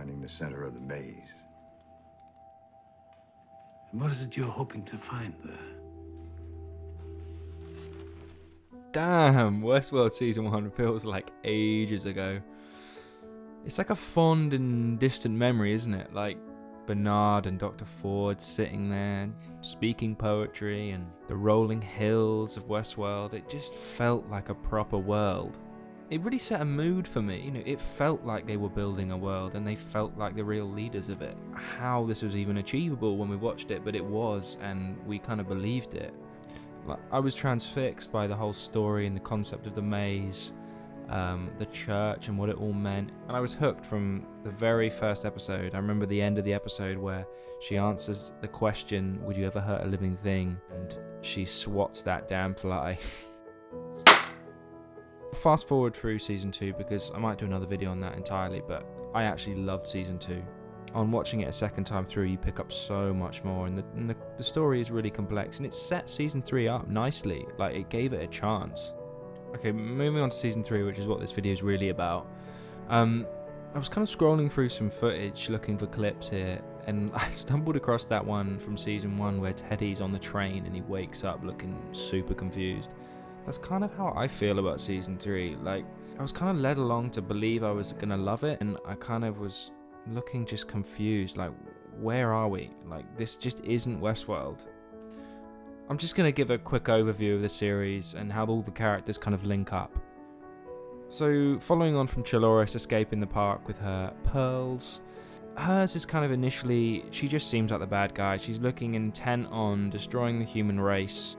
finding the center of the maze. And what is it you're hoping to find there? Damn, Westworld Season 1 feels like ages ago. It's like a fond and distant memory, isn't it? Like Bernard and Dr. Ford sitting there, speaking poetry, and the rolling hills of Westworld. It just felt like a proper world. It really set a mood for me. You know, it felt like they were building a world, and they felt like the real leaders of it. How this was even achievable when we watched it, but it was, and we kind of believed it. I was transfixed by the whole story and the concept of the maze, the church and what it all meant, and I was hooked from the very first episode. I remember the end of the episode where she answers the question, would you ever hurt a living thing, and she swats that damn fly. Fast forward through season 2 because I might do another video on that entirely, but I actually loved season 2. On watching it a second time through, you pick up so much more, and the story is really complex, and it set season 3 up nicely. Like, it gave it a chance. Okay, moving on to season 3, which is what this video is really about. I was kind of scrolling through some footage, looking for clips here, and I stumbled across that one from season 1 where Teddy's on the train and he wakes up looking super confused. That's kind of how I feel about season 3. Like, I was kind of led along to believe I was gonna love it, and I kind of was looking just confused, like, where are we? Like, this just isn't Westworld. I'm just going to give a quick overview of the series and how all the characters kind of link up. So, following on from Chaloris escaping the park with her pearls, hers is kind of initially, she just seems like the bad guy. She's looking intent on destroying the human race.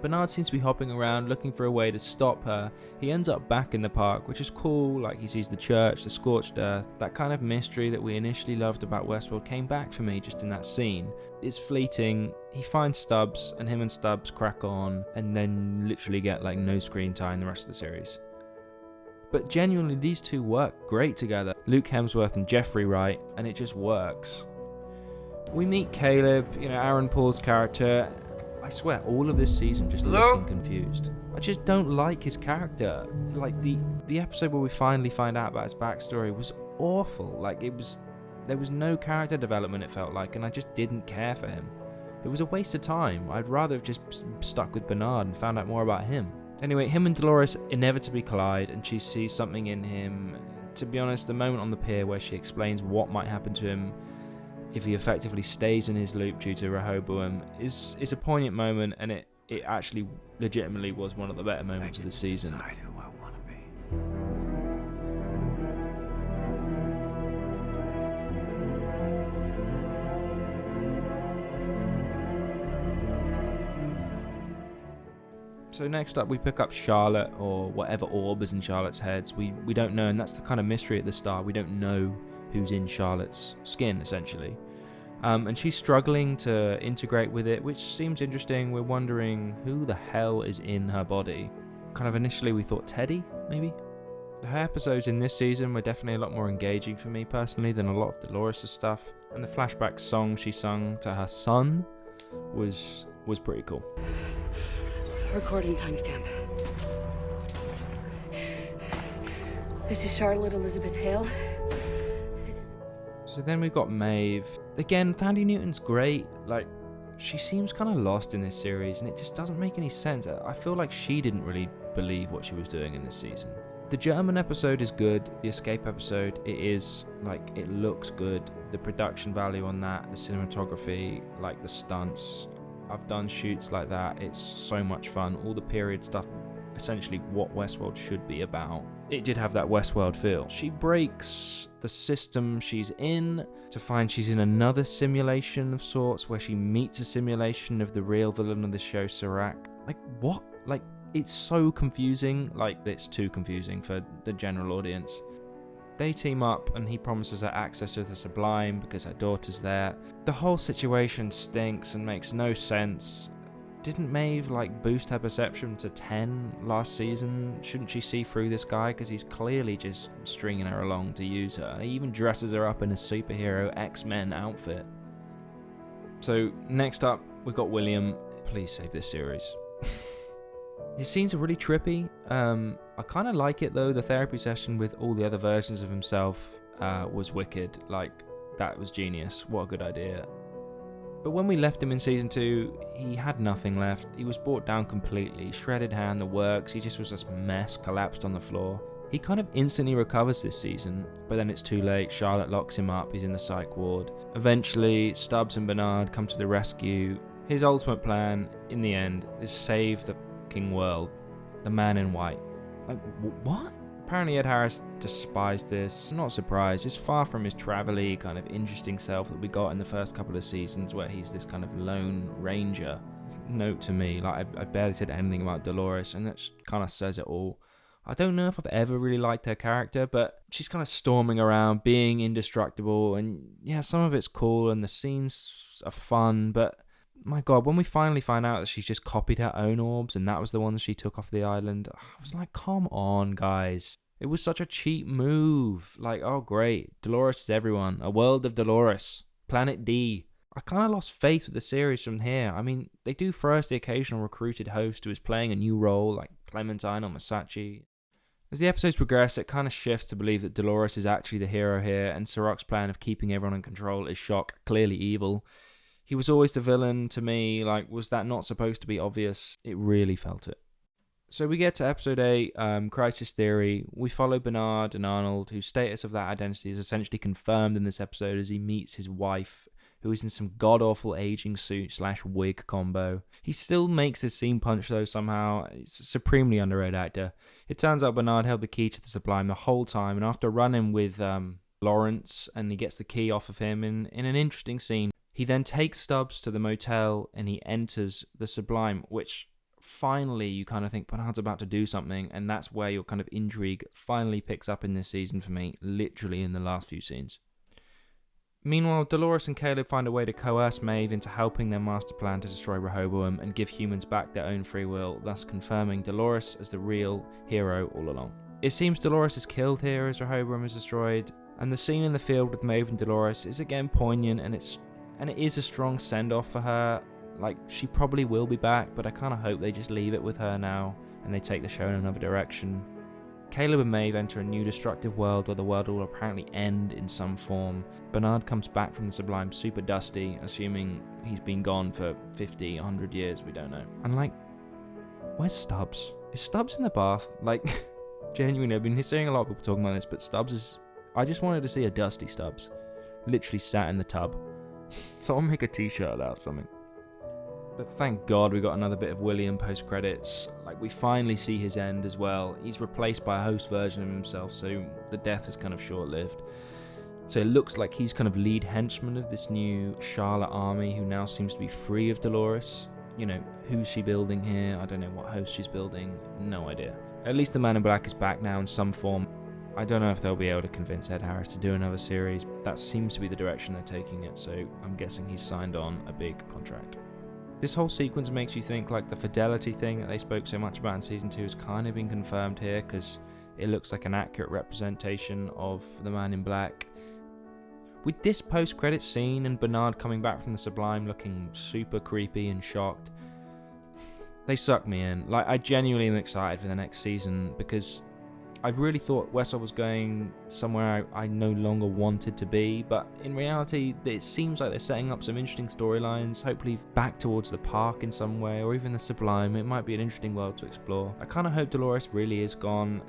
Bernard seems to be hopping around looking for a way to stop her. He ends up back in the park, which is cool. Like, he sees the church, the scorched earth. That kind of mystery that we initially loved about Westworld came back for me just in that scene. It's fleeting. He finds Stubbs, and him and Stubbs crack on, and then literally get like no screen time the rest of the series. But genuinely, these two work great together. Luke Hemsworth and Jeffrey Wright, and it just works. We meet Caleb, you know, Aaron Paul's character. I swear, all of this season just looking confused. I just don't like his character. Like, the episode where we finally find out about his backstory was awful. Like, there was no character development, it felt like, and I just didn't care for him. It was a waste of time. I'd rather have just stuck with Bernard and found out more about him. Anyway, him and Dolores inevitably collide, and she sees something in him. To be honest, the moment on the pier where she explains what might happen to him if he effectively stays in his loop due to Rehoboam is a poignant moment, and it actually legitimately was one of the better moments of the season. Decide who I want to be. So next up we pick up Charlotte, or whatever orb is in Charlotte's head. We don't know, and that's the kind of mystery at the start. We don't know who's in Charlotte's skin, essentially. And she's struggling to integrate with it, which seems interesting. We're wondering who the hell is in her body. Kind of initially we thought Teddy, maybe? Her episodes in this season were definitely a lot more engaging for me personally than a lot of Dolores' stuff. And the flashback song she sung to her son was pretty cool. Recording timestamp. This is Charlotte Elizabeth Hale. So then we've got Maeve. Again, Thandie Newton's great. Like, she seems kind of lost in this series, and it just doesn't make any sense. I feel like she didn't really believe what she was doing in this season. The German episode is good. The Escape episode, it is, like, it looks good. The production value on that, the cinematography, like the stunts. I've done shoots like that. It's so much fun. All the period stuff, essentially what Westworld should be about. It did have that Westworld feel. She breaks the system she's in to find she's in another simulation of sorts, where she meets a simulation of the real villain of the show, Serac. Like, what? Like, it's so confusing. Like, it's too confusing for the general audience. They team up, and he promises her access to the Sublime because her daughter's there. The whole situation stinks and makes no sense. Didn't Maeve, like, boost her perception to 10 last season? Shouldn't she see through this guy? Because he's clearly just stringing her along to use her. He even dresses her up in a superhero X-Men outfit. So, next up, we've got William. Please save this series. His scenes are really trippy. I kind of like it, though, the therapy session with all the other versions of himself. was wicked. Like, that was genius. What a good idea. But when we left him in season 2, he had nothing left. He was brought down completely, shredded hand, the works. He just was this mess, collapsed on the floor. He kind of instantly recovers this season, but then it's too late. Charlotte locks him up. He's in the psych ward. Eventually, Stubbs and Bernard come to the rescue. His ultimate plan, in the end, is save the fucking world. The man in white. Like, what? Apparently Ed Harris despised this. Not surprised. It's far from his travel-y, kind of interesting self that we got in the first couple of seasons, where he's this kind of lone ranger. Note to me, like, I barely said anything about Dolores, and that kind of says it all. I don't know if I've ever really liked her character, but she's kind of storming around, being indestructible, and yeah, some of it's cool, and the scenes are fun, but my god, when we finally find out that she's just copied her own orbs and that was the one she took off the island, I was like, come on, guys. It was such a cheap move. Like, oh great, Dolores is everyone. A world of Dolores. Planet D. I kind of lost faith with the series from here. I mean, they do throw us the occasional recruited host who is playing a new role, like Clementine or Masachi. As the episodes progress, it kind of shifts to believe that Dolores is actually the hero here, and Sirach's plan of keeping everyone in control is clearly evil. He was always the villain to me. Like, was that not supposed to be obvious? It really felt it. So we get to episode 8, Crisis Theory. We follow Bernard and Arnold, whose status of that identity is essentially confirmed in this episode as he meets his wife, who is in some god-awful aging suit / wig combo. He still makes his scene punch though somehow. He's a supremely underrated actor. It turns out Bernard held the key to the Sublime the whole time, and after running with Lawrence, and he gets the key off of him in an interesting scene, he then takes Stubbs to the motel and he enters the Sublime, which finally you kind of think Bernard's about to do something, and that's where your kind of intrigue finally picks up in this season for me, literally in the last few scenes. Meanwhile, Dolores and Caleb find a way to coerce Maeve into helping their master plan to destroy Rehoboam and give humans back their own free will, thus confirming Dolores as the real hero all along. It seems Dolores is killed here as Rehoboam is destroyed, and the scene in the field with Maeve and Dolores is again poignant, and it is a strong send-off for her. Like, she probably will be back, but I kind of hope they just leave it with her now and they take the show in another direction. Caleb and Maeve enter a new destructive world where the world will apparently end in some form. Bernard comes back from the Sublime super dusty, assuming he's been gone for 50, 100 years, we don't know. And like, where's Stubbs? Is Stubbs in the bath? Like, genuinely, I've been hearing a lot of people talking about this, but Stubbs is... I just wanted to see a dusty Stubbs. Literally sat in the tub. Someone make a t-shirt of that or something. But thank God we got another bit of William post-credits. Like, we finally see his end as well. He's replaced by a host version of himself, so the death is kind of short-lived. So it looks like he's kind of lead henchman of this new Charlotte army who now seems to be free of Dolores. You know, who's she building here? I don't know what host she's building. No idea. At least the Man in Black is back now in some form. I don't know if they'll be able to convince Ed Harris to do another series. That seems to be the direction they're taking it, so I'm guessing he's signed on a big contract. This whole sequence makes you think like the fidelity thing that they spoke so much about in season 2 has kind of been confirmed here, because it looks like an accurate representation of the Man in Black. With this post-credits scene and Bernard coming back from the Sublime looking super creepy and shocked, they suck me in. Like, I genuinely am excited for the next season, because I really thought Westworld was going somewhere I no longer wanted to be, but in reality, it seems like they're setting up some interesting storylines, hopefully back towards the park in some way, or even the Sublime. It might be an interesting world to explore. I kind of hope Dolores really is gone,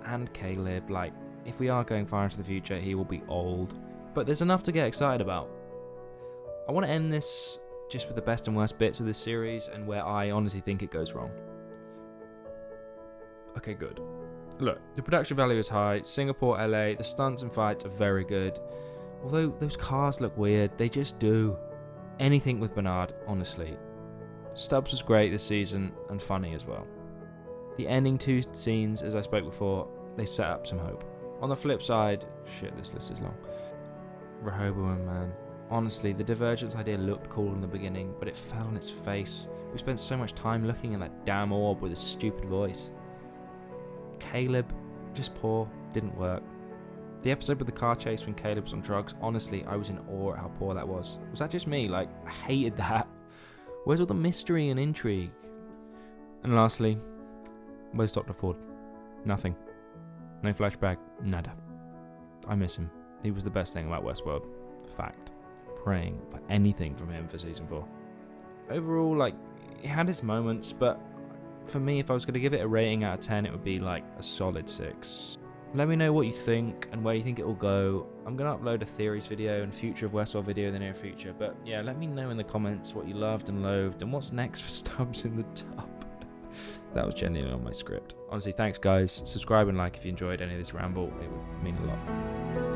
and Caleb. Like, if we are going far into the future, he will be old. But there's enough to get excited about. I want to end this just with the best and worst bits of this series, and where I honestly think it goes wrong. Okay, good. Look, the production value is high, Singapore, LA, the stunts and fights are very good. Although those cars look weird, they just do. Anything with Bernard, honestly. Stubbs was great this season, and funny as well. The ending 2 scenes, as I spoke before, they set up some hope. On the flip side, shit, this list is long. Rehoboam, man. Honestly, the Divergence idea looked cool in the beginning, but it fell on its face. We spent so much time looking at that damn orb with a stupid voice. Caleb, just poor, didn't work. The episode with the car chase when Caleb's on drugs, honestly, I was in awe at how poor that was. Was that just me? Like, I hated that. Where's all the mystery and intrigue? And lastly, where's Dr. Ford? Nothing. No flashback, nada. I miss him. He was the best thing about Westworld. Fact. Praying for anything from him for season 4. Overall, like, it had its moments, but for me, if I was going to give it a rating out of 10, it would be like a solid 6. Let me know what you think and where you think it will go. I'm going to upload a theories video and future of Westworld video in the near future, but yeah, let me know in the comments what you loved and loathed and what's next for Stubbs in the Tub. That was genuinely on my script. Honestly, thanks guys. Subscribe and like if you enjoyed any of this ramble. It would mean a lot.